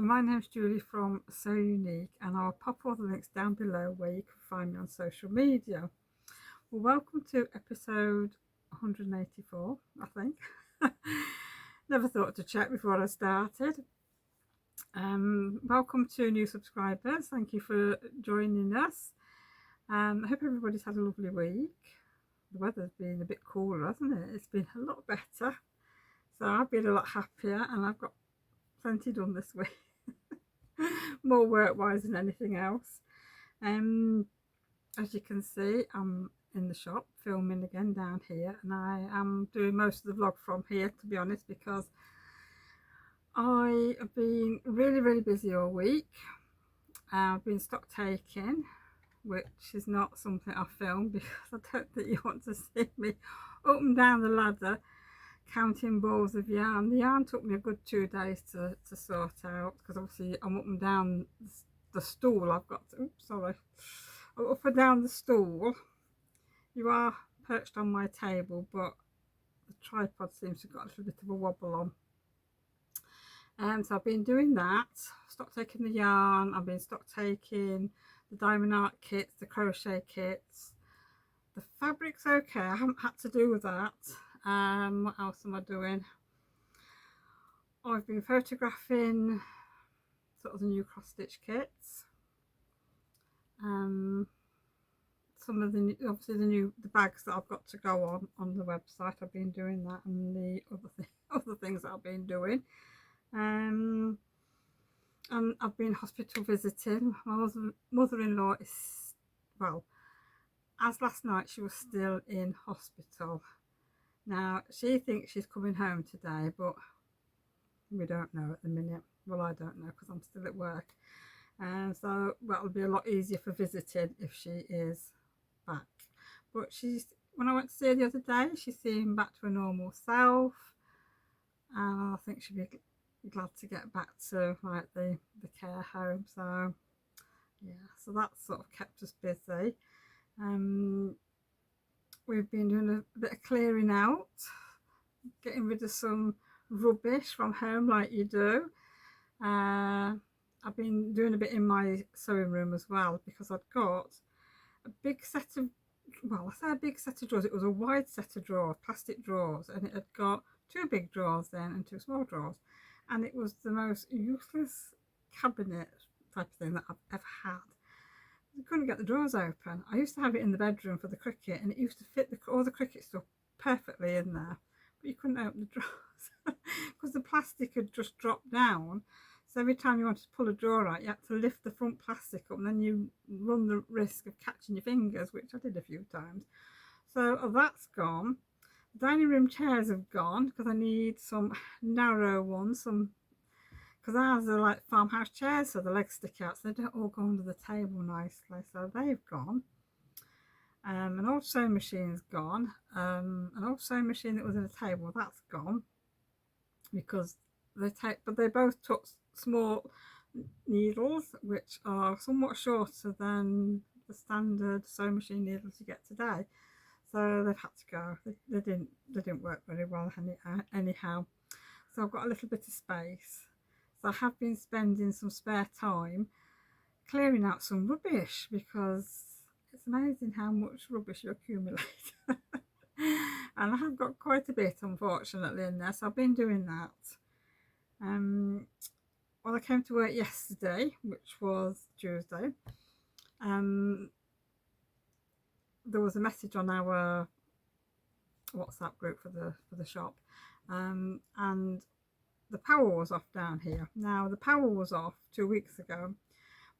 My name's Julie from Salessewunique, and I'll pop all the links down below where you can find me on social media. Well, welcome to episode 184, I think. Never thought to check before I started. Welcome to new subscribers. Thank you for joining us. I hope everybody's had a lovely week. The weather's been a bit cooler, hasn't it? It's been a lot better. So I've been a lot happier, and I've got plenty done this week. More work-wise than anything else. As you can see, I'm in the shop filming again down here, and I am doing most of the vlog from here, to be honest, because I have been really busy all week. I've been stock taking, which is not something I film because I don't think you want to see me up and down the ladder counting balls of yarn. The yarn took me a good 2 days to sort out, because obviously I'm up and down the stool. I've got to, oops, sorry, I'm up and down the stool. You are perched on my table, but the tripod seems to have got a little bit of a wobble on. So I've been doing that, stock taking the yarn. I've been stock taking the diamond art kits, the crochet kits. The fabric's okay, I haven't had to do that. What else am I doing? I've been photographing sort of the new cross stitch kits. Some of the obviously the bags that I've got to go on the website. I've been doing that, and the other things that I've been doing. And I've been hospital visiting. My mother-in-law is, well, as last night she was still in hospital. Now, she thinks she's coming home today, but we don't know at the minute. Well, I don't know because I'm still at work. So that'll be a lot easier for visiting if she is back. But when I went to see her the other day, she seemed back to her normal self. And I think she'll be glad to get back to like the care home. So, yeah, so that sort of kept us busy. We've been doing a bit of clearing out, getting rid of some rubbish from home like you do. I've been doing a bit in my sewing room as well, because I'd got a big set of, well, I say a big set of drawers, it was a wide set of drawers, plastic drawers, and it had got 2 big drawers then and 2 small drawers, and it was the most useless cabinet type of thing that I've ever had. I couldn't get the drawers open. I used to have it in the bedroom for the cricket, and it used to fit all the cricket stuff perfectly in there, but you couldn't open the drawers because the plastic had just dropped down. So every time you wanted to pull a drawer out, you had to lift the front plastic up, and then you run the risk of catching your fingers, which I did a few times. So that's gone. The dining room chairs have gone because I need some narrow ones, because ours are like farmhouse chairs, so the legs stick out, so they don't all go under the table nicely. So they've gone. An old sewing machine's gone. An old sewing machine that was in a table, that's gone, because they both took small needles, which are somewhat shorter than the standard sewing machine needles you get today. So they've had to go. They didn't work very well anyhow. So I've got a little bit of space. So I have been spending some spare time clearing out some rubbish, because it's amazing how much rubbish you accumulate. And I have got quite a bit, unfortunately, in there, so I've been doing that. Well, I came to work yesterday, which was Tuesday. There was a message on our WhatsApp group for the shop, and the power was off down here. Now, the power was off 2 weeks ago,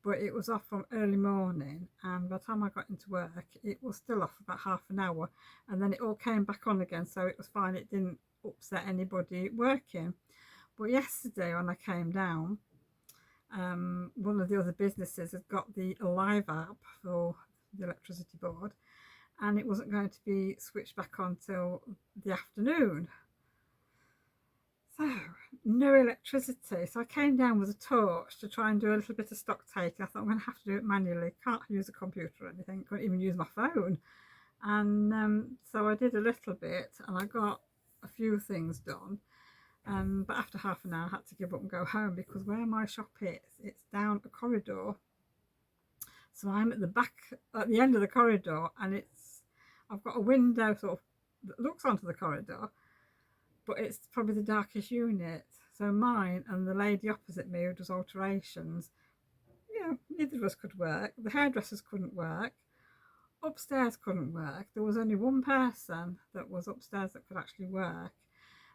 but it was off from early morning, and by the time I got into work it was still off for about half an hour, and then it all came back on again, so it was fine. It didn't upset anybody working. But yesterday when I came down, one of the other businesses had got the live app for the electricity board, and it wasn't going to be switched back on till the afternoon. So, no electricity. So I came down with a torch to try and do a little bit of stock taking. I thought I'm going to have to do it manually. Can't use a computer or anything. Couldn't even use my phone. And so I did a little bit, and I got a few things done. But after half an hour I had to give up and go home, because where my shop is, it's down a corridor. So I'm at the end of the corridor, and I've got a window sort of that looks onto the corridor, but it's probably the darkest unit. So mine and the lady opposite me who does alterations, neither of us could work. The hairdressers couldn't work. Upstairs couldn't work. There was only one person that was upstairs that could actually work,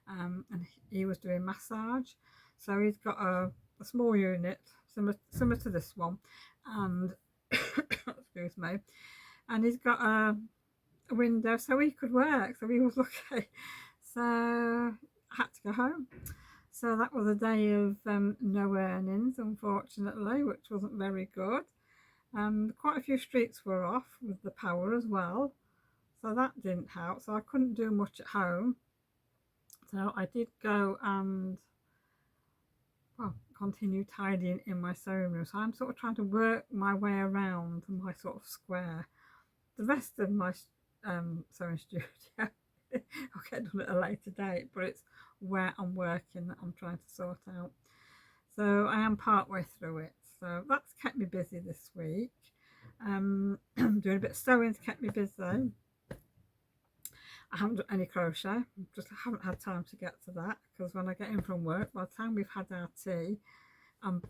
and he was doing massage. So he's got a small unit similar to this one, and excuse me, and he's got a window so he could work. So he was lucky. So I had to go home. So that was a day of no earnings, unfortunately, which wasn't very good. Quite a few streets were off with the power as well, so that didn't help. So I couldn't do much at home. So I did go and continue tidying in my sewing room. So I'm sort of trying to work my way around my sort of square. The rest of my sewing studio I'll get done at a later date, but it's where I'm working that I'm trying to sort out. So I am part way through it. So that's kept me busy this week. Doing a bit of sewing's kept me busy. I haven't done any crochet. I haven't had time to get to that, because when I get in from work, by the time we've had our tea, I'm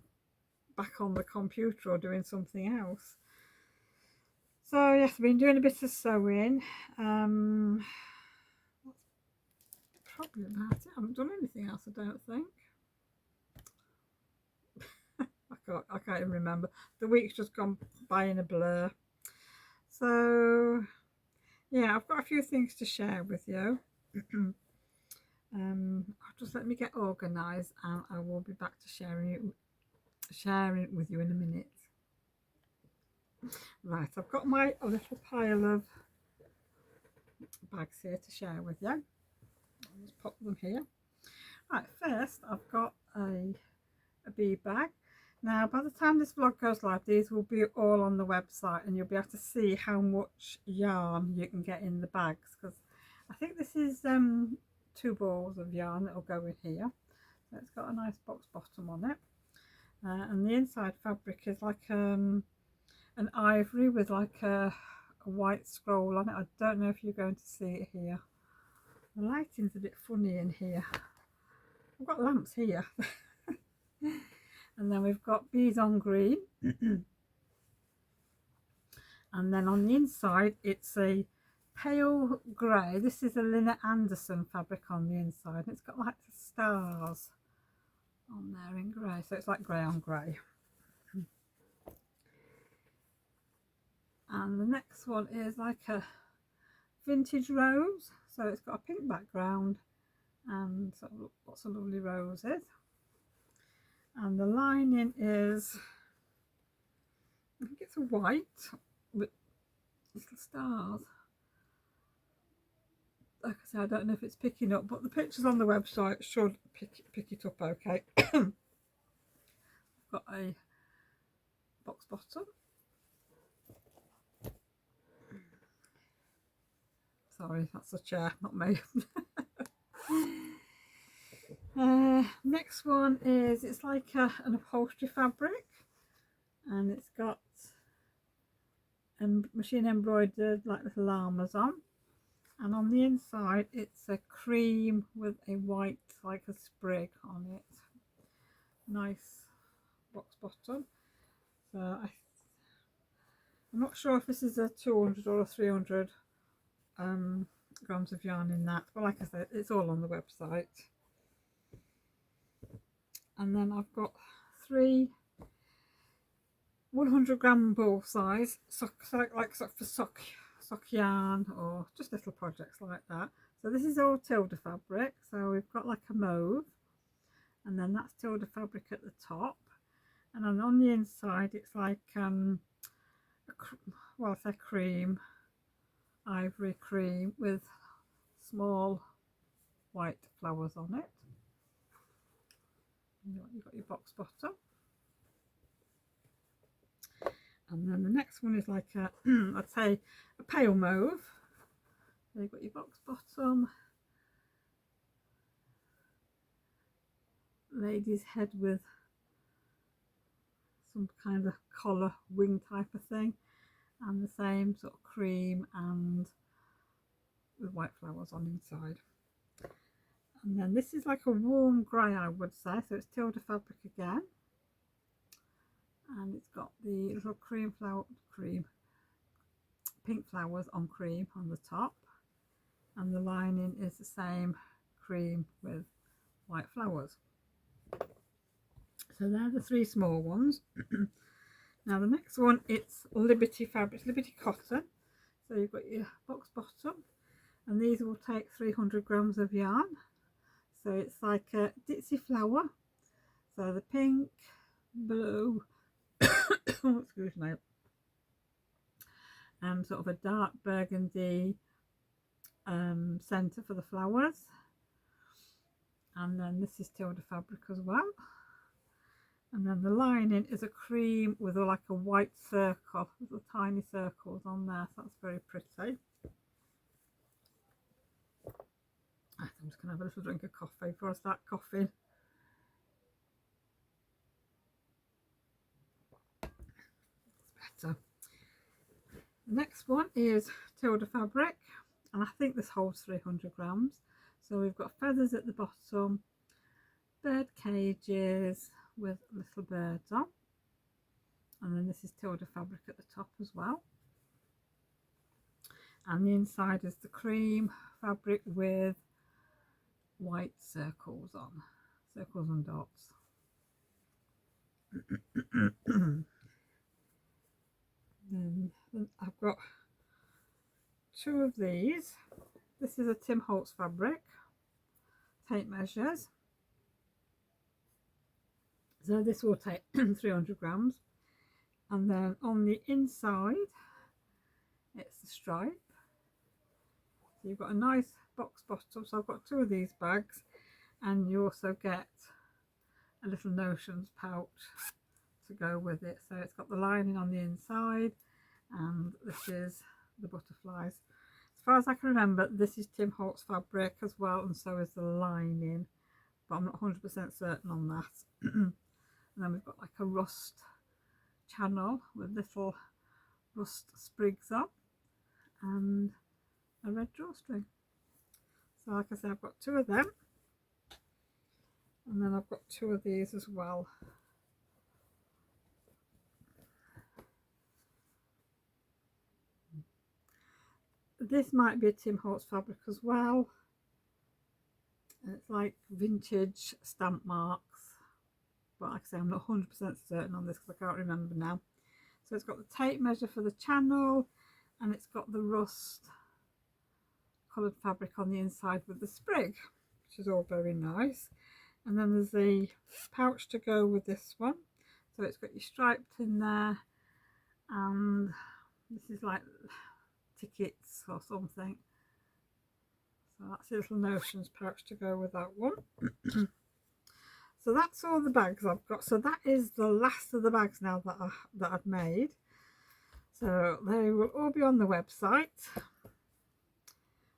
back on the computer or doing something else. So yes, I've been doing a bit of sewing. That's probably about it. I haven't done anything else, I don't think. I can't even remember. The week's just gone by in a blur. So yeah, I've got a few things to share with you. Just let me get organised, and I will be back to sharing it with you in a minute. Right, I've got my little pile of bags here to share with you. I'll just pop them here. Right, first I've got a bead bag. Now, by the time this vlog goes live, these will be all on the website, and you'll be able to see how much yarn you can get in the bags, because I think this is 2 balls of yarn that will go in here. So it's got a nice box bottom on it, and the inside fabric is like an ivory with like a white scroll on it. I don't know if you're going to see it here. The lighting's a bit funny in here. I've got lamps here. And then we've got bees on green. And then on the inside it's a pale grey. This is a Lina Anderson fabric on the inside. It's got like the stars on there in grey, so it's like grey on grey. And the next one is like a vintage rose, so it's got a pink background and sort of lots of lovely roses. And the lining is, I think it's a white with little stars. Like I say, I don't know if it's picking up, but the pictures on the website should pick it up okay. I've got a box bottom. Sorry, that's a chair, not me. Next one is, it's like an upholstery fabric, and it's got machine embroidered like little llamas on, and on the inside it's a cream with a white like a sprig on it. Nice box bottom. So I'm not sure if this is a 200 or a 300 grams of yarn in that, but like I said, it's all on the website. And then I've got 3 100-gram ball size like for sock yarn, or just little projects like that. So this is all Tilda fabric. So we've got like a mauve, and then that's Tilda fabric at the top, and then on the inside it's like well, I say cream, ivory cream with small white flowers on it. You've got your box bottom, and then the next one is like a I'd say a pale mauve. So you've got your box bottom, lady's head with some kind of collar wing type of thing, and the same sort of cream and with white flowers on inside. And then this is like a warm grey, I would say, so it's Tilda fabric again, and it's got the little pink flowers on cream on the top, and the lining is the same cream with white flowers. So they're the 3 small ones. Now the next one, it's Liberty fabric, Liberty cotton. So you've got your box bottom, and these will take 300 grams of yarn. So it's like a ditzy flower. So the pink, blue, excuse me, sort of a dark burgundy centre for the flowers. And then this is Tilda fabric as well. And then the lining is a cream with like a white circle, little tiny circles on there, so that's very pretty. I'm just going to have a little drink of coffee before I start coughing. That's better. The next one is Tilda fabric, and I think this holds 300 grams. So we've got feathers at the bottom, bird cages with little birds on, and then this is Tilda fabric at the top as well, and the inside is the cream fabric with white circles on, circles and dots. Then I've got 2 of these. This is a Tim Holtz fabric, tape measures. So this will take 300 grams, and then on the inside it's the stripe. So you've got a nice box bottom, so I've got 2 of these bags, and you also get a little notions pouch to go with it. So it's got the lining on the inside, and this is the butterflies. As far as I can remember, this is Tim Holtz fabric as well, and so is the lining, but I'm not 100% certain on that. And then we've got like a rust channel with little rust sprigs on, and a red drawstring. So like I said, I've got 2 of them, and then I've got 2 of these as well. This might be a Tim Holtz fabric as well. It's like vintage stamp marks, but like I say, I'm not 100% certain on this because I can't remember now. So it's got the tape measure for the channel, and it's got the rust coloured fabric on the inside with the sprig, which is all very nice. And then there's the pouch to go with this one, so it's got your striped in there, and this is like tickets or something. So that's a little notions pouch to go with that one. So that's all the bags I've got. So that is the last of the bags now that I've made. So they will all be on the website,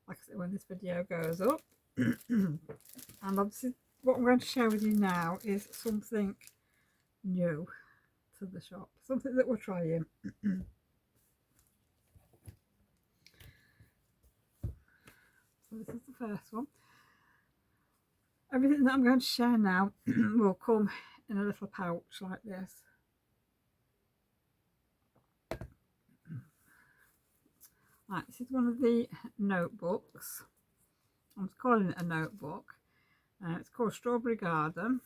like I said, when this video goes up. And obviously what I'm going to share with you now is something new to the shop, something that we're trying. So this is the first one. Everything that I'm going to share now will come in a little pouch like this. Right, this is one of the notebooks. I'm calling it a notebook. It's called Strawberry Garden.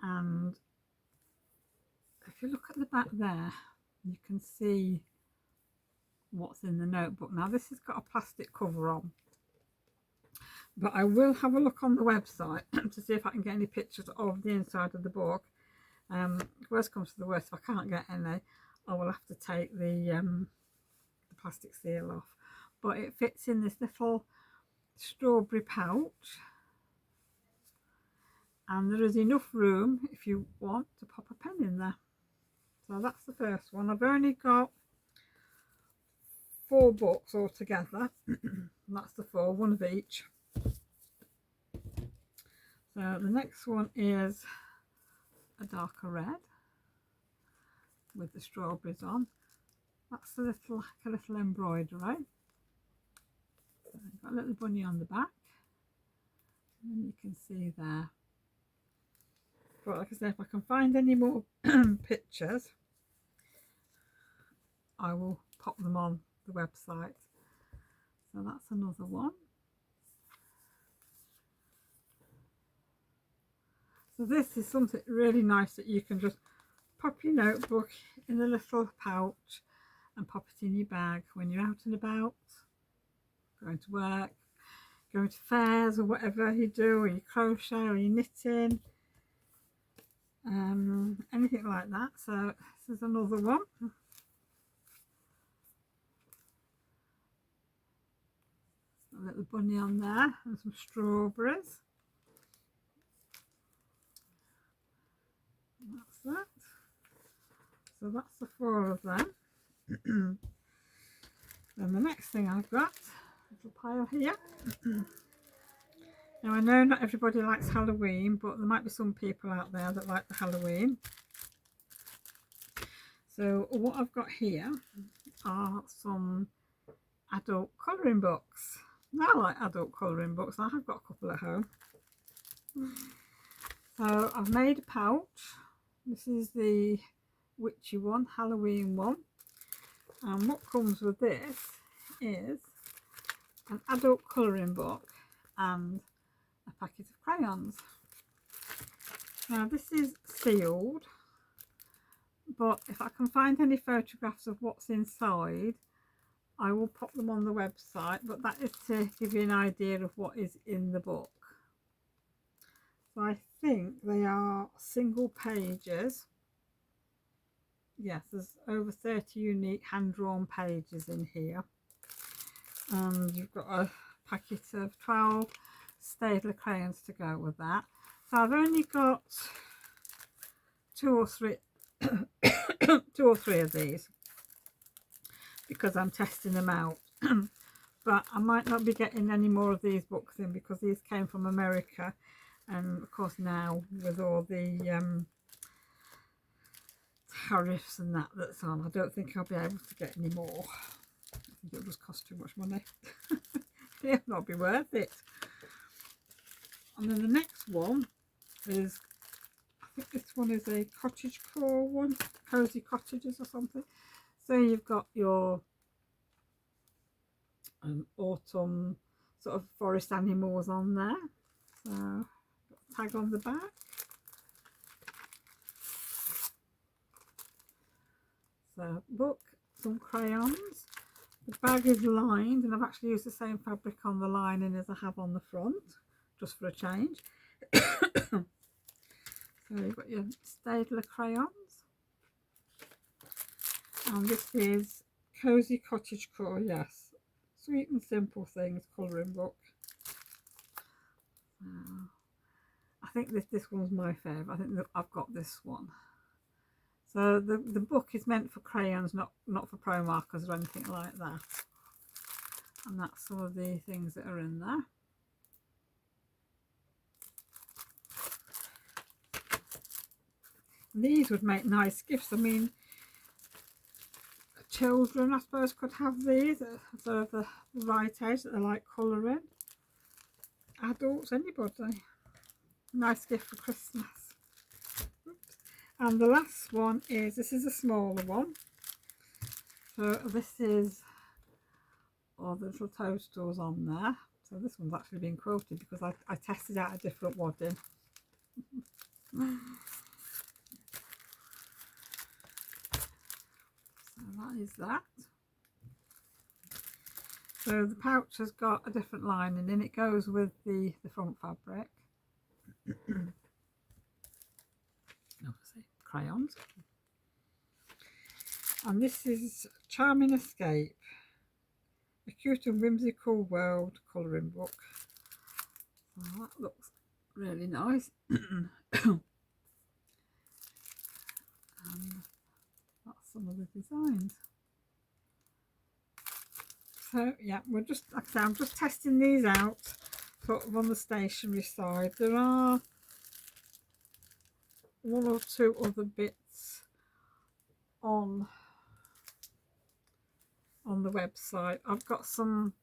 And if you look at the back there, you can see what's in the notebook. Now this has got a plastic cover on, but I will have a look on the website to see if I can get any pictures of the inside of the book. Worst comes to the worst, if I can't get any, I will have to take the plastic seal off. But it fits in this little strawberry pouch, and there is enough room if you want to pop a pen in there. So that's the first one. I've only got 4 books altogether. That's the 4, one of each. So the next one is a darker red with the strawberries on. That's like a little embroidery. So I've got a little bunny on the back, and you can see there. But like I said, if I can find any more pictures, I will pop them on the website. So that's another one. So this is something really nice that you can just pop your notebook in a little pouch and pop it in your bag when you're out and about, going to work, going to fairs, or whatever you do, or you crochet or you knitting, anything like that. So this is another one. A little bunny on there and some strawberries. That's that. So that's the 4 of them. Then the next thing I've got, a little pile here. Now I know not everybody likes Halloween, but there might be some people out there that like the Halloween. So what I've got here are some adult colouring books. I like adult colouring books. I have got a couple at home. So I've made a pouch. This is the witchy one, Halloween one. And what comes with this is an adult colouring book and a packet of crayons. Now this is sealed, but if I can find any photographs of what's inside, I will pop them on the website, but that is to give you an idea of what is in the book. So I think they are single pages. Yes, there's over 30 unique hand-drawn pages in here. And you've got a packet of 12 Staedtler crayons to go with that. So I've only got 2 or 3 of these because I'm testing them out. But I might not be getting any more of these books in because these came from America, and of course now with all the tariffs and that's on, I don't think I'll be able to get any more. I think it'll just cost too much money. It'll not be worth it. And then the next one is, I think this one is a cottage core one, Cosy Cottages or something. So you've got your autumn sort of forest animals on there. So tag on the back. So book, some crayons. The bag is lined, and I've actually used the same fabric on the lining as I have on the front, just for a change. So you've got your Staedtler crayons. And this is Cosy Cottage Core, yes. Sweet and Simple Things colouring book. I think this one's my favourite. I think that I've got this one. So the book is meant for crayons, not for pro markers or anything like that. And that's some of the things that are in there. These would make nice gifts. I mean, children, I suppose, could have these sort of the right age that they like colouring. Adults, anybody. Nice gift for Christmas. Oops. And the last one is, this is a smaller one. So this is all the little toadstools on there. So this one's actually been quilted because I tested out a different wadding. So that is that. So the pouch has got a different lining and it goes with the front fabric. Obviously, crayons. And this is Charming Escape, a cute and whimsical world colouring book. So that looks really nice. And that's some of the designs. So yeah, we're just, like I say, I'm just testing these out sort of on the stationery side. There are one or two other bits on the website. I've got some,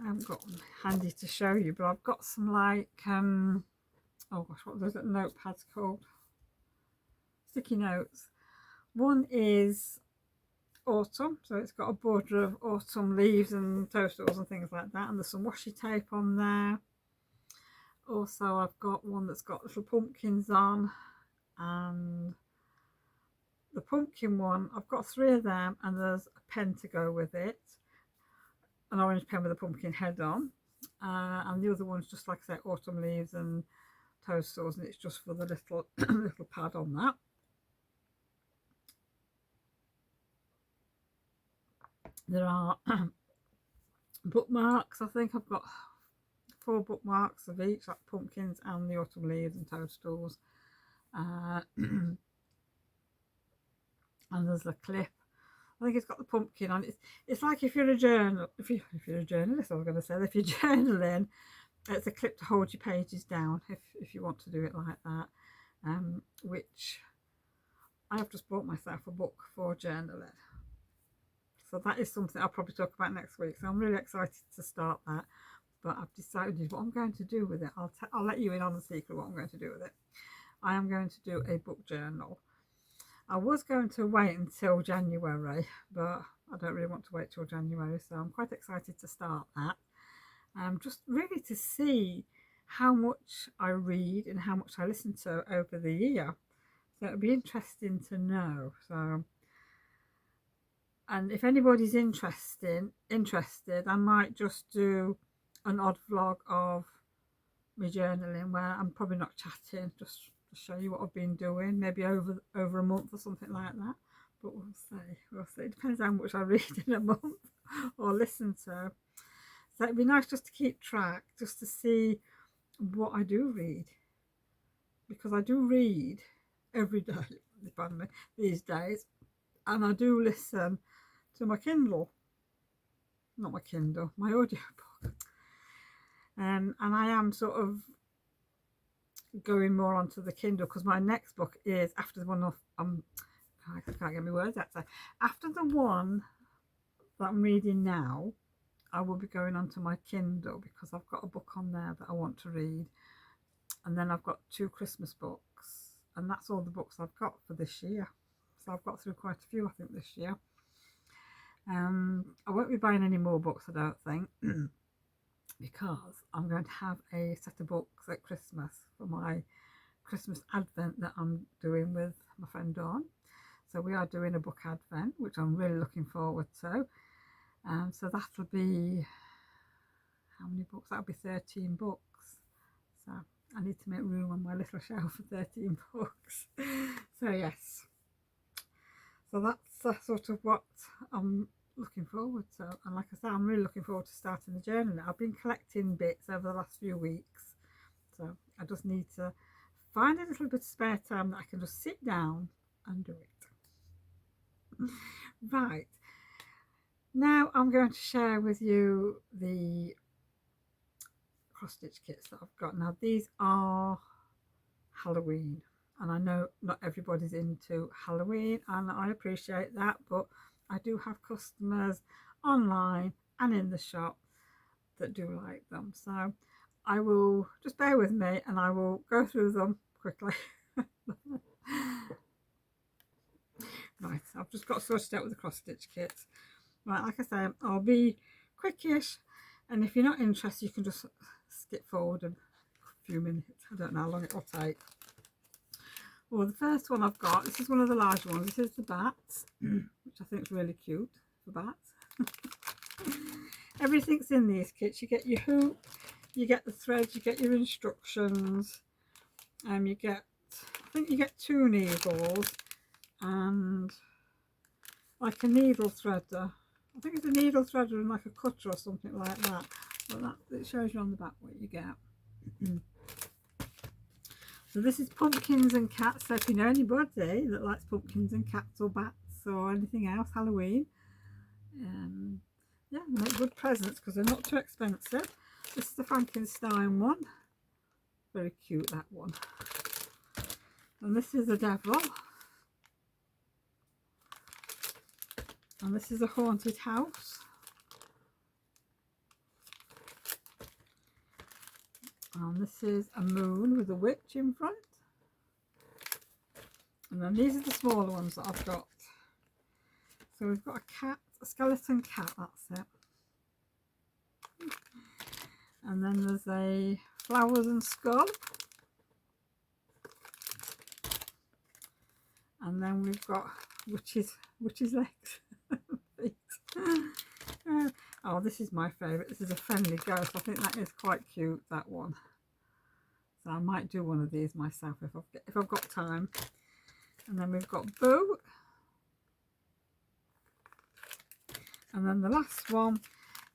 I haven't got them handy to show you, but I've got some like oh gosh, what are those notepads called? Sticky notes. One is autumn, so it's got a border of autumn leaves and toadstools and things like that, and there's some washi tape on there. Also I've got one that's got little pumpkins on, and the pumpkin one, I've got 3 of them, and there's a pen to go with it, an orange pen with a pumpkin head on, and the other one's just like I say, autumn leaves and toadstools, and it's just for the little little pad on that. There are bookmarks. I think I've got 4 bookmarks of each, like pumpkins and the autumn leaves and toadstools. And there's a clip. I think it's got the pumpkin on it. It's like if you're a journal, if you're a journalist, I was going to say, if you're journaling, it's a clip to hold your pages down if you want to do it like that. Which I have just bought myself a book for journaling. So that is something I'll probably talk about next week. So I'm really excited to start that. But I've decided what I'm going to do with it. I'll let you in on the secret what I'm going to do with it. I am going to do a book journal. I was going to wait until January, but I don't really want to wait till January. So I'm quite excited to start that. Just really to see how much I read and how much I listen to over the year. So it'll be interesting to know. So, and if anybody's interested, I might just do an odd vlog of me journaling where I'm probably not chatting, just to show you what I've been doing, maybe over a month or something like that. But we'll see. It depends how much I read in a month or listen to. So it'd be nice just to keep track, just to see what I do read, because I do read every day, pardon me, these days, and I do listen to my Kindle, not my Kindle, my audiobook. And I am sort of going more onto the Kindle, because my next book is after the one I can't get my words out. So after the one that I'm reading now, I will be going onto my Kindle, because I've got a book on there that I want to read, and then I've got 2 Christmas books, and that's all the books I've got for this year. So I've got through quite a few, I think, this year. I won't be buying any more books, I don't think, because I'm going to have a set of books at Christmas for my Christmas Advent that I'm doing with my friend Dawn. So we are doing a book Advent, which I'm really looking forward to. So that'll be, how many books? That'll be 13 books. So I need to make room on my little shelf for 13 books. So yes. So that's sort of what I'm looking forward to. And like I said, I'm really looking forward to starting the journal. I've been collecting bits over the last few weeks. So I just need to find a little bit of spare time that I can just sit down and do it. Right. Now I'm going to share with you the cross stitch kits that I've got. Now these are Halloween, and I know not everybody's into Halloween, and I appreciate that, but I do have customers online and in the shop that do like them. So I will just bear with me and I will go through them quickly. Right, I've just got sorted out with the cross stitch kits. Right, like I say, I'll be quickish, and if you're not interested, you can just skip forward a few minutes. I don't know how long it will take. Well, the first one I've got, this is one of the large ones. This is the bats, which I think is really cute for bats. Everything's in these kits. You get your hoop, you get the threads, you get your instructions, you get, I think you get 2 needles and like a needle threader. I think it's a needle threader and like a cutter or something like that. But that, it shows you on the back what you get. So this is pumpkins and cats. So if you know anybody that likes pumpkins and cats or bats or anything else, Halloween, yeah, they make good presents because they're not too expensive. This is the Frankenstein one. Very cute, that one. And this is the devil. And this is a haunted house. And this is a moon with a witch in front. And then these are the smaller ones that I've got. So we've got a cat, a skeleton cat, that's it. And then there's a flowers and skull. And then we've got witch's legs. Feet. Oh, this is my favourite. This is a friendly ghost. I think that is quite cute, that one. So I might do one of these myself if I've got time. And then we've got Boo. And then the last one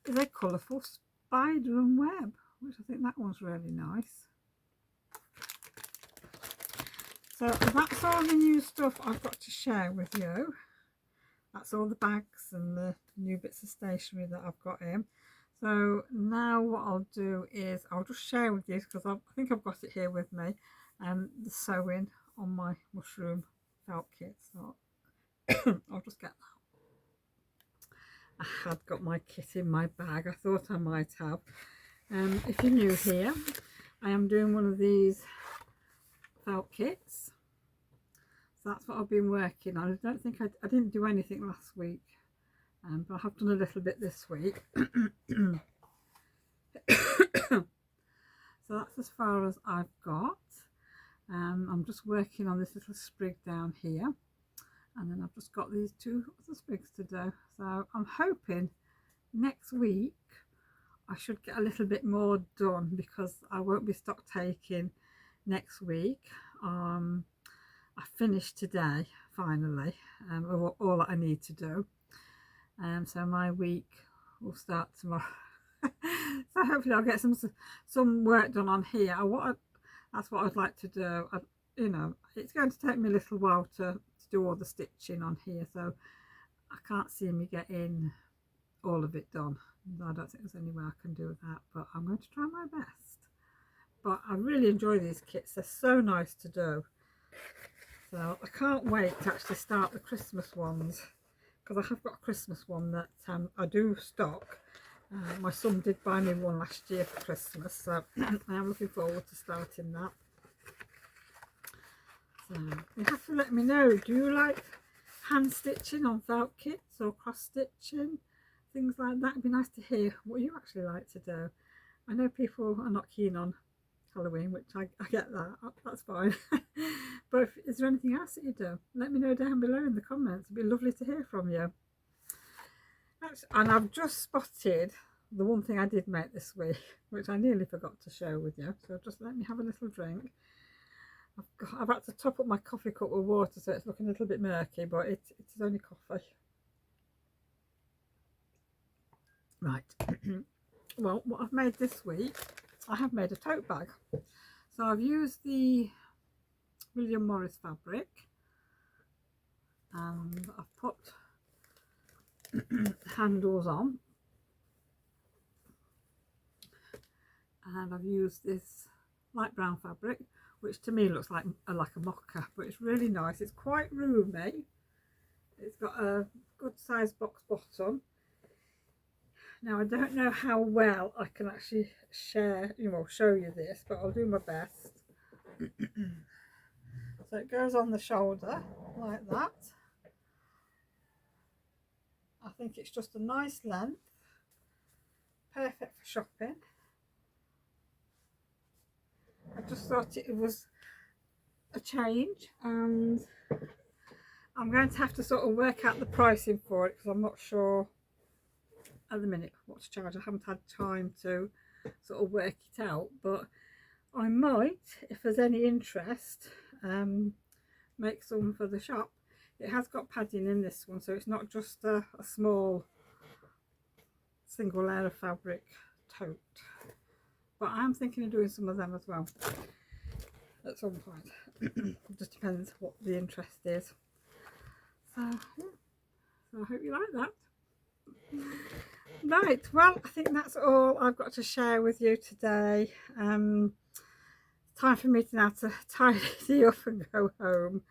is a colourful spider and web, which I think that one's really nice. So that's all the new stuff I've got to share with you. That's all the bags and the new bits of stationery that I've got in. So now what I'll do is I'll just share with you, because I think I've got it here with me, the sewing on my mushroom felt kit. So I'll just get that. I had got my kit in my bag. I thought I might have. If you're new here, I am doing one of these felt kits. So that's what I've been working on. I don't think I didn't do anything last week, but I have done a little bit this week. So that's as far as I've got. I'm just working on this little sprig down here, and then I've just got these two other sprigs to do. So I'm hoping next week I should get a little bit more done, because I won't be stock taking next week. I finished today finally, all that I need to do, so my week will start tomorrow. So hopefully I'll get some work done on here. That's what I'd like to do. You know, it's going to take me a little while to do all the stitching on here, so I can't see me getting all of it done. I don't think there's any way I can do that, but I'm going to try my best. But I really enjoy these kits. They're so nice to do. So I can't wait to actually start the Christmas ones, because I have got a Christmas one that I do stock. My son did buy me one last year for Christmas, so I am looking forward to starting that. So you have to let me know, do you like hand stitching on felt kits or cross stitching, things like that? It'd be nice to hear what you actually like to do. I know people are not keen on Halloween, which I get that, that's fine. But is there anything else that you do? Let me know down below in the comments. It'd be lovely to hear from you. And I've just spotted the one thing I did make this week, which I nearly forgot to share with you, so just let me have a little drink. I've had to top up my coffee cup with water, so it's looking a little bit murky, but it is only coffee. Right. Well, what I've made this week, I have made a tote bag. So I've used the William Morris fabric, and I've put handles on, and I've used this light brown fabric, which to me looks like a mocha, but it's really nice. It's quite roomy. It's got a good sized box bottom. Now I don't know how well I can actually show you this, but I'll do my best. So it goes on the shoulder like that. I think it's just a nice length, perfect for shopping. I just thought it was a change, and I'm going to have to sort of work out the pricing for it, because I'm not sure at the minute what to charge. I haven't had time to sort of work it out, but I might, if there's any interest, make some for the shop. It has got padding in this one, so it's not just a small single layer of fabric tote, but I'm thinking of doing some of them as well at some point. It just depends what the interest is. So yeah, so I hope you like that. Right, well, I think that's all I've got to share with you today. Time for me to now to tidy up and go home.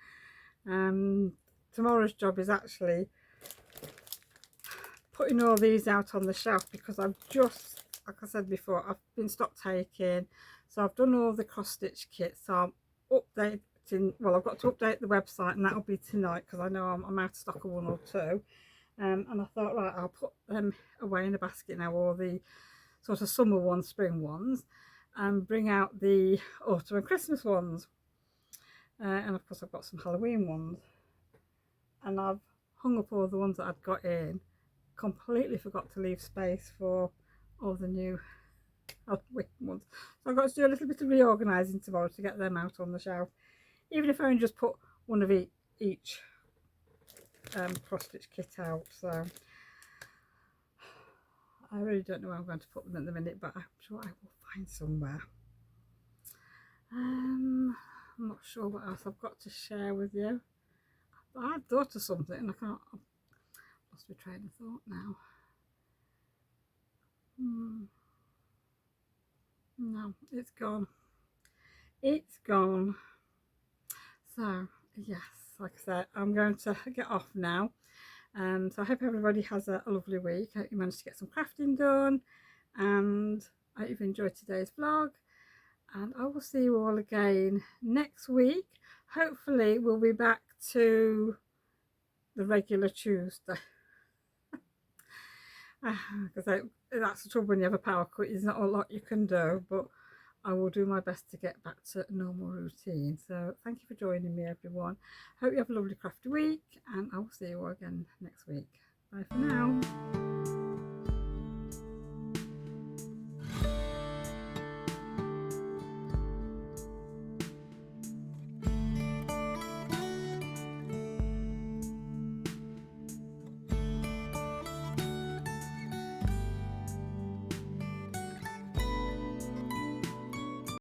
Tomorrow's job is actually putting all these out on the shelf, because I've just, like I said before, I've been stock taking, so I've done all the cross stitch kits, so I'm updating, well, I've got to update the website, and that'll be tonight, because I know I'm out of stock of one or two. And I thought, right, I'll put them away in a basket now, all the sort of summer ones, spring ones, and bring out the autumn and Christmas ones. And of course I've got some Halloween ones, and I've hung up all the ones that I'd got in, completely forgot to leave space for all the new Halloween ones. So I've got to do a little bit of reorganising tomorrow to get them out on the shelf, even if I only just put one of each cross stitch kit out. So I really don't know where I'm going to put them at the minute, but I'm sure I will find somewhere. I'm not sure what else I've got to share with you. I've thought of something and I've lost my train of thought now. No, it's gone. It's gone. So yes, like I said, I'm going to get off now. So I hope everybody has a lovely week. I hope you managed to get some crafting done, and I hope you've enjoyed today's vlog, and I will see you all again next week. Hopefully we'll be back to the regular Tuesday, because that's the trouble when you have a power cut. There's not a lot you can do, but I will do my best to get back to normal routine. So thank you for joining me, everyone. Hope you have a lovely crafty week, and I will see you all again next week. Bye for now.